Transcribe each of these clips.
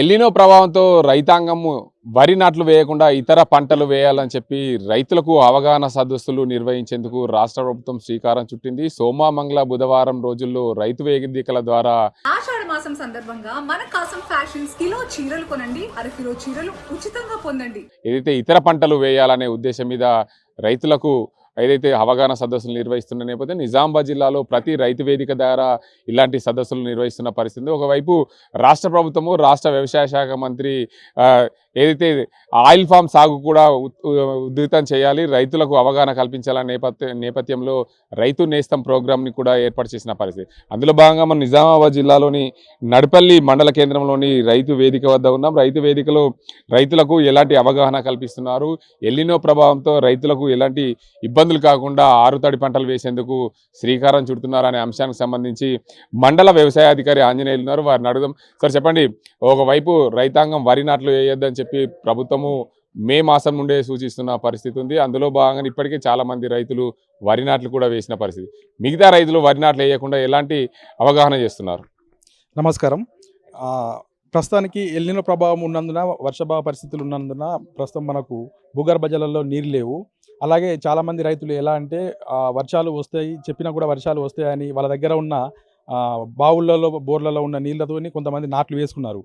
El Niño ప్రభావంతో రైతాంగం వరి నాట్లు వేయకుండా ఇతర పంటలు వేయాలని చెప్పి రైతులకు అవగాహన సదస్సులు నిర్వహించేందుకు రాష్ట్ర ప్రభుత్వం శ్రీకారం చుట్టింది. సోమ మంగళ బుధవారం రోజుల్లో రైతు వేదికల ద్వారా ఆషాఢ మాసం సందర్భంగా మన కాసం ఫ్యాషన్స్ కిలో చీరలు కొనండి, అరకిలో చీరలు ఉచితంగా పొందండి. ఏదైతే ఇతర పంటలు వేయాలనే ఉద్దేశం మీద రైతులకు ఏదైతే అవగాహన సదస్సులు నిర్వహిస్తున్న నేపథ్యం నిజామాబాద్ జిల్లాలో ప్రతి రైతు వేదిక ద్వారా ఇలాంటి సదస్సులు నిర్వహిస్తున్న పరిస్థితి. ఒకవైపు రాష్ట్ర ప్రభుత్వము రాష్ట్ర వ్యవసాయ శాఖ మంత్రి ఏదైతే ఆయిల్ ఫామ్ సాగు కూడా ఉధృతం చేయాలి, రైతులకు అవగాహన కల్పించాలనే నేపథ్యంలో రైతు నేస్తం ప్రోగ్రామ్ని కూడా ఏర్పాటు చేసిన పరిస్థితి. అందులో భాగంగా మన నిజామాబాద్ జిల్లాలోని నడిపల్లి మండల కేంద్రంలోని రైతు వేదిక వద్ద ఉన్నాం. రైతు వేదికలో రైతులకు ఎలాంటి అవగాహన కల్పిస్తున్నారు, ఎల్లినో ప్రభావంతో రైతులకు ఎలాంటి ఇబ్బందులు కాకుండా ఆరుతడి పంటలు వేసేందుకు శ్రీకారం చుడుతున్నారు అనే అంశానికి సంబంధించి మండల వ్యవసాయ అధికారి ఆంజనేయులు ఉన్నారు, వారిని అడుగుదాం. సార్ చెప్పండి, ఒకవైపు రైతాంగం వరి నాట్లు వేయొద్దని చెప్పి ప్రభుత్వము మే మాసం నుండే సూచిస్తున్న పరిస్థితి ఉంది. అందులో భాగంగా ఇప్పటికే చాలా మంది రైతులు వరి నాట్లు కూడా వేసిన పరిస్థితి. మిగతా రైతులు వరి నాట్లు వేయకుండా ఎలాంటి అవగాహన చేస్తున్నారు? నమస్కారం. ప్రస్తుతానికి ఎల్నినో ప్రభావం ఉన్నందున, వర్షాభావ పరిస్థితులు ఉన్నందున ప్రస్తుతం మనకు భూగర్భ జలాల్లో నీరు లేవు. అలాగే చాలామంది రైతులు ఎలా అంటే వర్షాలు వస్తాయి చెప్పినా కూడా వర్షాలు వస్తాయని వాళ్ళ దగ్గర ఉన్న బావులలో బోర్లలో ఉన్న నీళ్ళతో కొంతమంది నాట్లు వేసుకున్నారు.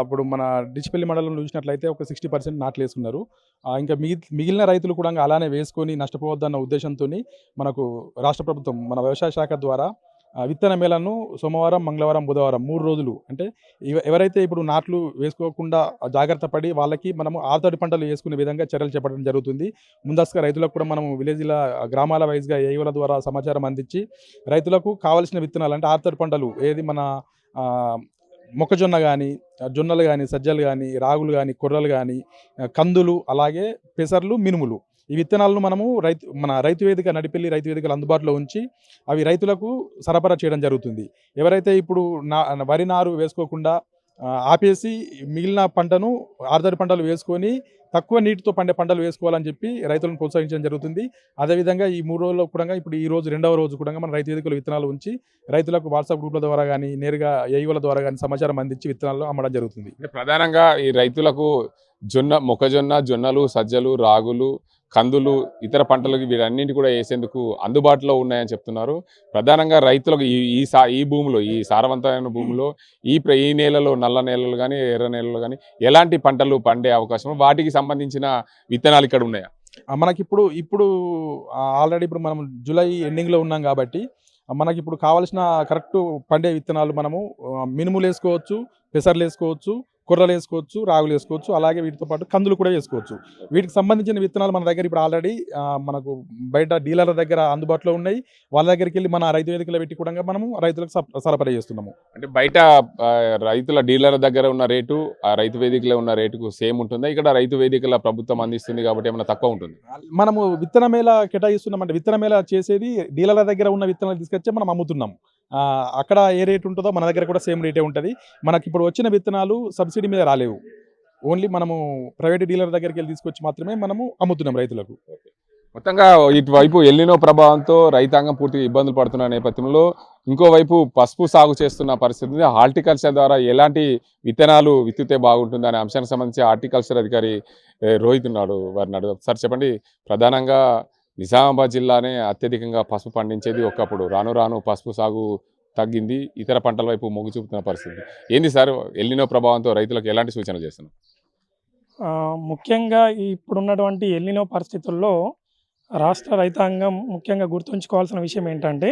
ఇప్పుడు మన డిచ్పల్లి మండలంలో చూసినట్లయితే ఒక 60% నాట్లు వేసుకున్నారు. ఇంకా మిగిలిన రైతులు కూడా అలానే వేసుకొని నష్టపోవద్దన్న ఉద్దేశంతో మనకు రాష్ట్ర ప్రభుత్వం మన వ్యవసాయ శాఖ ద్వారా విత్తన మేళను సోమవారం, మంగళవారం, బుధవారం 3 రోజులు అంటే ఎవరైతే ఇప్పుడు నాట్లు వేసుకోకుండా జాగ్రత్త పడి వాళ్ళకి మనము ఆరుతడి పంటలు వేసుకునే విధంగా చర్యలు చేపట్టడం జరుగుతుంది. ముందస్తుగా రైతులకు కూడా మనము విలేజ్ల గ్రామాల వైజ్గా ఏఈల ద్వారా సమాచారం అందించి రైతులకు కావాల్సిన విత్తనాలు అంటే ఆరుతడి పంటలు ఏది మన మొక్కజొన్న కానీ, జొన్నలు కానీ, సజ్జలు కానీ, రాగులు కానీ, కొర్రలు కానీ, కందులు, అలాగే పెసర్లు, మినుములు ఈ విత్తనాలను మనము మన రైతు వేదిక నడిపెళ్ళి రైతు వేదికలు అందుబాటులో ఉంచి అవి రైతులకు సరఫరా చేయడం జరుగుతుంది. ఎవరైతే ఇప్పుడు వరి నారు వేసుకోకుండా ఆపేసి మిగిలిన పంటను ఆరుతడి పంటలు వేసుకొని తక్కువ నీటితో పండే పంటలు వేసుకోవాలని చెప్పి రైతులను ప్రోత్సహించడం జరుగుతుంది. అదేవిధంగా ఈ 3 రోజుల్లో కూడా ఇప్పుడు ఈ రోజు 2వ రోజు కూడా మన రైతు వేదికలు విత్తనాలు ఉంచి రైతులకు వాట్సాప్ గ్రూప్ల ద్వారా కానీ నేరుగా ఏఈల ద్వారా కానీ సమాచారం అందించి విత్తనాలు అమ్మడం జరుగుతుంది. ప్రధానంగా ఈ రైతులకు మొక్కజొన్న, జొన్నలు, సజ్జలు, రాగులు, కందులు, ఇతర పంటలకు వీటన్నింటి కూడా వేసేందుకు అందుబాటులో ఉన్నాయని చెప్తున్నారు. ప్రధానంగా రైతులకు ఈ భూమిలో, ఈ సారవంతమైన భూమిలో ఈ నేలలో, నల్ల నేలలు కానీ ఎర్ర నేలలు కానీ ఎలాంటి పంటలు పండే అవకాశం, వాటికి సంబంధించిన విత్తనాలు ఇక్కడ ఉన్నాయా? ఇప్పుడు ఆల్రెడీ ఇప్పుడు మనం జూలై ఎండింగ్లో ఉన్నాం కాబట్టి మనకి ఇప్పుడు కావాల్సిన కరెక్ట్ పండే విత్తనాలు మనము మినుములు వేసుకోవచ్చు, పెసర్లు వేసుకోవచ్చు, కొర్రలు వేసుకోవచ్చు, రాగులు వేసుకోవచ్చు, అలాగే వీటితో పాటు కందులు కూడా వేసుకోవచ్చు. వీటికి సంబంధించిన విత్తనాలు మన దగ్గర ఇప్పుడు ఆల్రెడీ మనకు బయట డీలర్ల దగ్గర అందుబాటులో ఉన్నాయి. వాళ్ళ దగ్గరికి వెళ్ళి మన రైతు వేదికలో పెట్టి కూడా మనము రైతులకు సరఫరా చేస్తున్నాము. అంటే బయట రైతుల డీలర్ల దగ్గర ఉన్న రేటు ఆ రైతు వేదికలో ఉన్న రేటుకు సేమ్ ఉంటుందా? ఇక్కడ రైతు వేదికల ప్రభుత్వం అందిస్తుంది కాబట్టి ఏమైనా తక్కువ ఉంటుంది? మనము విత్తన మేళ కేటాయిస్తున్నాం అంటే విత్తన మేళ చేసేది డీలర్ల దగ్గర ఉన్న విత్తనాలు తీసుకొచ్చి మనం అమ్ముతున్నాం. అక్కడ ఏ రేట్ ఉంటుందో మన దగ్గర కూడా సేమ్ రేటే ఉంటుంది. మనకి ఇప్పుడు వచ్చిన విత్తనాలు సబ్సిడీ మీద రాలేవు. ఓన్లీ మనము ప్రైవేట్ డీలర్ దగ్గరికి వెళ్ళి తీసుకొచ్చి మాత్రమే మనము అమ్ముతున్నాం రైతులకు. మొత్తంగా ఇటువైపు ఎల్నినో ప్రభావంతో రైతాంగం పూర్తిగా ఇబ్బందులు పడుతున్న నేపథ్యంలో ఇంకోవైపు పసుపు సాగు చేస్తున్న పరిస్థితి. హార్టికల్చర్ ద్వారా ఎలాంటి విత్తనాలు విత్తితే బాగుంటుంది అనే అంశానికి సంబంధించి హార్టికల్చర్ అధికారి రోహిత్ ఉన్నాడు, వారిని అడుగుదాం. సార్ చెప్పండి, ప్రధానంగా నిజామాబాద్ జిల్లానే అత్యధికంగా పసుపు పండించేది. ఒకప్పుడు రాను రాను పసుపు సాగు తగ్గింది, ఇతర పంటల వైపు మొగ్గు చూపుతున్న పరిస్థితి. ఏంది సార్ ఎల్నినో ప్రభావంతో రైతులకు ఎలాంటి సూచనలు చేస్తున్నారు? ముఖ్యంగా ఇప్పుడున్నటువంటి ఎల్నినో పరిస్థితుల్లో రాష్ట్ర రైతాంగం ముఖ్యంగా గుర్తుంచుకోవాల్సిన విషయం ఏంటంటే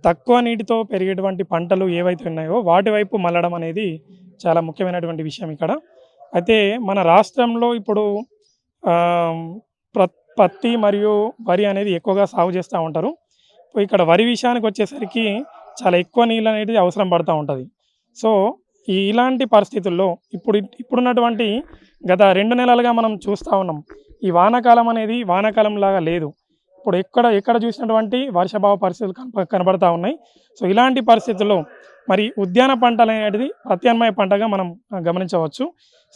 తక్కువ నీటితో పెరిగేటువంటి పంటలు ఏవైతే ఉన్నాయో వాటి వైపు మళ్ళడం అనేది చాలా ముఖ్యమైనటువంటి విషయం ఇక్కడ. అయితే మన రాష్ట్రంలో ఇప్పుడు పత్తి మరియు వరి అనేది ఎక్కువగా సాగు చేస్తూ ఉంటారు. ఇక్కడ వరి విషయానికి వచ్చేసరికి చాలా ఎక్కువ నీళ్ళు అనేది అవసరం పడుతూ ఉంటుంది. సో ఇలాంటి పరిస్థితుల్లో ఇప్పుడున్నటువంటి గత 2 నెలలుగా మనం చూస్తూ ఉన్నాం, ఈ వానాకాలం అనేది వానాకాలం లాగా లేదు. ఇప్పుడు ఎక్కడ చూసినటువంటి వర్షాభావ పరిస్థితులు కనబడతా ఉన్నాయి. సో ఇలాంటి పరిస్థితుల్లో మరి ఉద్యాన పంటలు అనేది ప్రత్యామ్నాయ పంటగా మనం గమనించవచ్చు.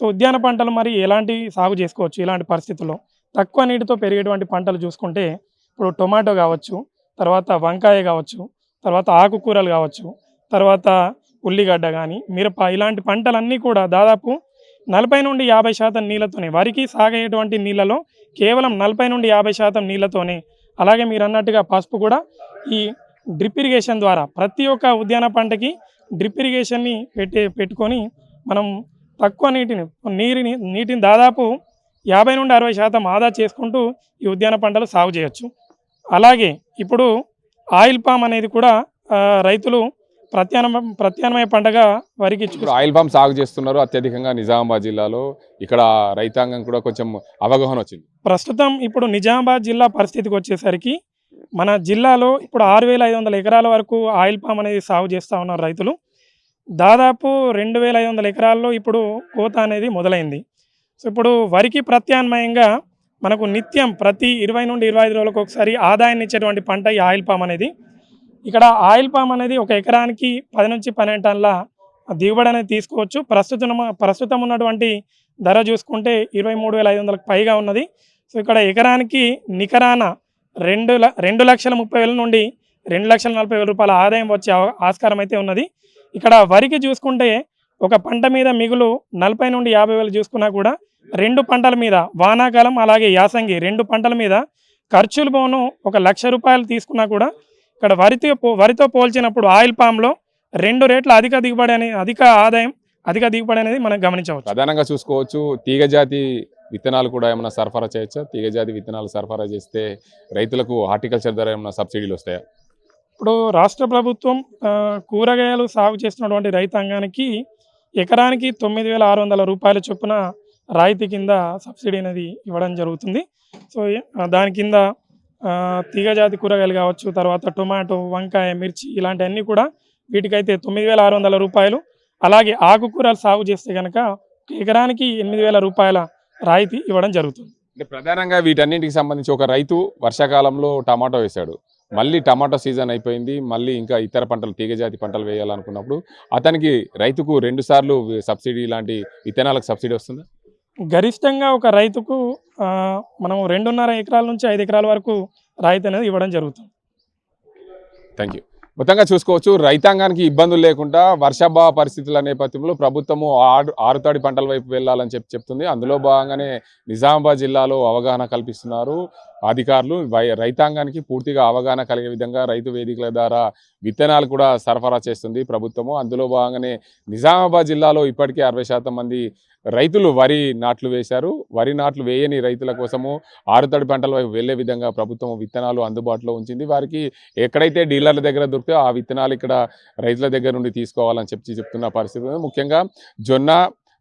సో ఉద్యాన పంటలు మరి ఎలాంటి సాగు చేసుకోవచ్చు ఇలాంటి పరిస్థితుల్లో? తక్కువ నీటితో పెరిగేటువంటి పంటలు చూసుకుంటే ఇప్పుడు టొమాటో కావచ్చు, తర్వాత వంకాయ కావచ్చు, తర్వాత ఆకుకూరలు కావచ్చు, తర్వాత ఉల్లిగడ్డ కానీ మిరప ఇలాంటి పంటలన్నీ కూడా దాదాపు 40 నుండి 50% నీళ్ళతోనే, వరికి సాగేటువంటి నీళ్ళలో కేవలం 40 నుండి 50% నీళ్ళతోనే, అలాగే మీరు అన్నట్టుగా పసుపు కూడా ఈ డ్రిప్ ఇరిగేషన్ ద్వారా ప్రతి ఒక్క ఉద్యాన పంటకి డ్రిప్ ఇరిగేషన్ని పెట్టుకొని మనం తక్కువ నీటిని దాదాపు 50 నుండి 60% ఆదా చేసుకుంటూ ఈ ఉద్యాన పంటలు సాగు చేయొచ్చు. అలాగే ఇప్పుడు ఆయిల్ పామ్ అనేది కూడా రైతులు ప్రత్యామ్నాయ పంటగా వరికి ఇప్పుడు ఆయిల్ పామ్ సాగు చేస్తున్నారు అత్యధికంగా నిజామాబాద్ జిల్లాలో. ఇక్కడ రైతాంగం కూడా కొంచెం అవగాహన వచ్చింది. ప్రస్తుతం ఇప్పుడు నిజామాబాద్ జిల్లా పరిస్థితికి వచ్చేసరికి మన జిల్లాలో ఇప్పుడు 6500 ఎకరాల వరకు ఆయిల్ పామ్ అనేది సాగు చేస్తూ ఉన్నారు రైతులు. దాదాపు 2500 ఎకరాల్లో ఇప్పుడు కోత అనేది మొదలైంది. సో ఇప్పుడు వరికి ప్రత్యామ్నాయంగా మనకు నిత్యం ప్రతి 20 నుండి 25 రోజులకు ఒకసారి ఆదాయాన్ని ఇచ్చేటువంటి పంట ఈ ఆయిల్ పామ్ అనేది. ఇక్కడ ఆయిల్ పామ్ అనేది ఒక ఎకరానికి 10 నుంచి 12 టన్నుల దిగుబడి అనేది తీసుకోవచ్చు. ప్రస్తుతం ఉన్నటువంటి ధర చూసుకుంటే 23,500కు పైగా ఉన్నది. సో ఇక్కడ ఎకరానికి నికరాన 2,30,000 నుండి 2,40,000 రూపాయల ఆదాయం వచ్చే ఆస్కారం అయితే ఉన్నది. ఇక్కడ వరికి చూసుకుంటే ఒక పంట మీద మిగులు 40 నుండి 50,000 చూసుకున్నా కూడా 2 పంటల మీద వానాకాలం అలాగే యాసంగి 2 పంటల మీద ఖర్చులు పోను 1,00,000 రూపాయలు తీసుకున్నా కూడా ఇక్కడ వరితో పోల్చినప్పుడు ఆయిల్ పామ్లో 2 రేట్ల అధిక దిగుబడి అనేది మనం గమనించవచ్చు. ప్రధానంగా చూసుకోవచ్చు తీగజాతి విత్తనాలు కూడా ఏమైనా సరఫరా చేయొచ్చా? తీగజాతి విత్తనాలు సరఫరా చేస్తే రైతులకు హార్టికల్చర్ ద్వారా ఏమైనా సబ్సిడీలు వస్తాయా? ఇప్పుడు రాష్ట్ర ప్రభుత్వం కూరగాయలు సాగు చేస్తున్నటువంటి రైతాంగానికి ఎకరానికి 9,600 రూపాయల చొప్పున రాయితీ కింద సబ్సిడీ అనేది ఇవ్వడం జరుగుతుంది. సో దాని కింద తీగజాతి కూరగాయలు కావచ్చు, తర్వాత టొమాటో, వంకాయ, మిర్చి ఇలాంటివన్నీ కూడా వీటికైతే 9,600 రూపాయలు. అలాగే ఆకుకూరలు సాగు చేస్తే కనుక ఎకరానికి 8,000 రూపాయల రాయితీ ఇవ్వడం జరుగుతుంది. అంటే ప్రధానంగా వీటన్నింటికి సంబంధించి ఒక రైతు వర్షాకాలంలో టమాటో వేశాడు, మళ్ళీ టమాటో సీజన్ అయిపోయింది, మళ్ళీ ఇంకా ఇతర పంటలు తీగజాతి పంటలు వేయాలనుకున్నప్పుడు అతనికి రైతుకు 2 సార్లు సబ్సిడీ లాంటి విత్తనాలకు సబ్సిడీ వస్తుందా? గరిష్టంగా ఒక రైతుకు మనం 2.5 ఎకరాల నుంచి 5 ఎకరాల వరకు రాయితీ అనేది ఇవ్వడం జరుగుతుంది. Thank you. మొత్తంగా చూసుకోవచ్చు రైతాంగానికి ఇబ్బందులు లేకుండా వర్షాభావ పరిస్థితుల నేపథ్యంలో ప్రభుత్వము ఆరుతడి పంటల వైపు వెళ్ళాలని చెప్తుంది. అందులో భాగంగానే నిజామాబాద్ జిల్లాలో అవగాహన కల్పిస్తున్నారు అధికారులు. రైతాంగానికి పూర్తిగా అవగాహన కలిగే విధంగా రైతు వేదికల ద్వారా విత్తనాలు కూడా సరఫరా చేస్తుంది ప్రభుత్వము. అందులో భాగంగానే నిజామాబాద్ జిల్లాలో ఇప్పటికే 60% మంది రైతులు వరి నాట్లు వేశారు. వరి నాట్లు వేయని రైతుల కోసము ఆరుతడి పంటల వైపు వెళ్లే విధంగా ప్రభుత్వం విత్తనాలు అందుబాటులో ఉంచింది. వారికి ఎక్కడైతే డీలర్ల దగ్గర దొరికితే ఆ విత్తనాలు ఇక్కడ రైతుల దగ్గర నుండి తీసుకోవాలని చెప్తున్న పరిస్థితి ఉంది. ముఖ్యంగా జొన్న,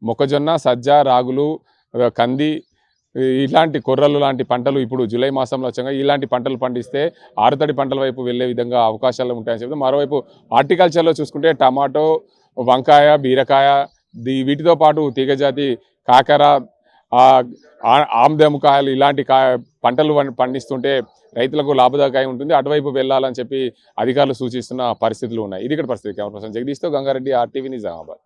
మొక్కజొన్న, సజ్జ, రాగులు, కంది ఇలాంటి కొర్రలు లాంటి పంటలు ఇప్పుడు జూలై మాసంలో వచ్చాక ఇలాంటి పంటలు పండిస్తే ఆరుతడి పంటల వైపు వెళ్లే విధంగా అవకాశాలు ఉంటాయని చెప్తే, మరోవైపు హార్టికల్చర్లో చూసుకుంటే టమాటో, వంకాయ, బీరకాయ వీటితో పాటు తీగజాతి కాకర, ఆమ్దెముకాయలు ఇలాంటి పంటలు పండిస్తుంటే రైతులకు లాభదాయకంగా ఉంటుంది. అటువైపు వెళ్ళాలని చెప్పి అధికారులు సూచిస్తున్న పరిస్థితులు ఉన్నాయి. ఇది ఇక్కడ పరిస్థితి. కెమెరా పర్సన్ జగదీష్తో గంగారెడ్డి, RTV నిజామాబాద్.